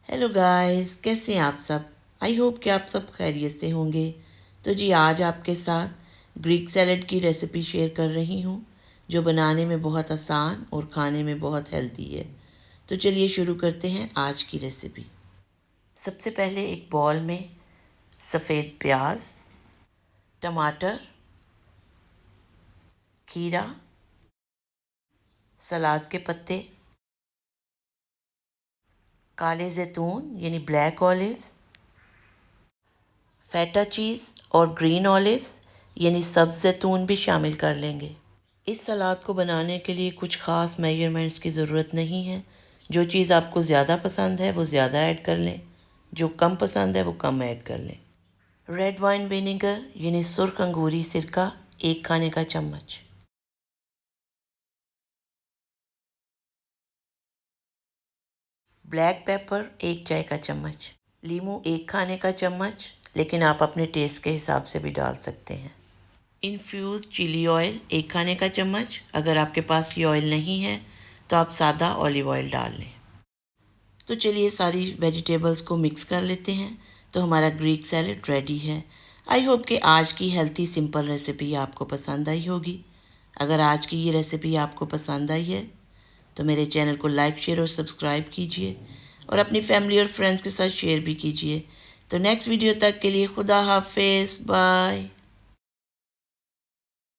Hello guys, कैसे हैं आप सब। आई होप कि आप सब खैरियत से होंगे। तो जी आज आपके साथ ग्रीक सैलेड की रेसिपी शेयर कर रही हूँ, जो बनाने में बहुत आसान और खाने में बहुत हेल्दी है। तो चलिए शुरू करते हैं आज की रेसिपी। सबसे पहले एक बॉल में सफ़ेद प्याज, टमाटर, खीरा, सलाद के पत्ते, काले जैतून यानी ब्लैक ऑलिव्स, फेटा चीज़ और ग्रीन ऑलिव्स यानी सब्ज़ जैतून भी शामिल कर लेंगे। इस सलाद को बनाने के लिए कुछ ख़ास मेजरमेंट्स की ज़रूरत नहीं है। जो चीज़ आपको ज़्यादा पसंद है वो ज़्यादा ऐड कर लें, जो कम पसंद है वो कम ऐड कर लें। रेड वाइन विनेगर यानी सुर्ख अंगूरी सिरका 1 खाने का चम्मच, ब्लैक पेपर 1 चाय का चम्मच, लीमू 1 खाने का चम्मच, लेकिन आप अपने टेस्ट के हिसाब से भी डाल सकते हैं। इन्फ्यूज़ चिली ऑयल 1 खाने का चम्मच। अगर आपके पास ये ऑयल नहीं है तो आप सादा ऑलिव ऑयल डाल लें। तो चलिए सारी वेजिटेबल्स को मिक्स कर लेते हैं। तो हमारा ग्रीक सैलेड रेडी है। आई होप कि आज की हेल्थी सिंपल रेसिपी आपको पसंद आई होगी। अगर आज की ये रेसिपी आपको पसंद आई है तो मेरे चैनल को लाइक, शेयर और सब्सक्राइब कीजिए और अपनी फैमिली और फ्रेंड्स के साथ शेयर भी कीजिए। तो नेक्स्ट वीडियो तक के लिए खुदा हाफिज़, बाय।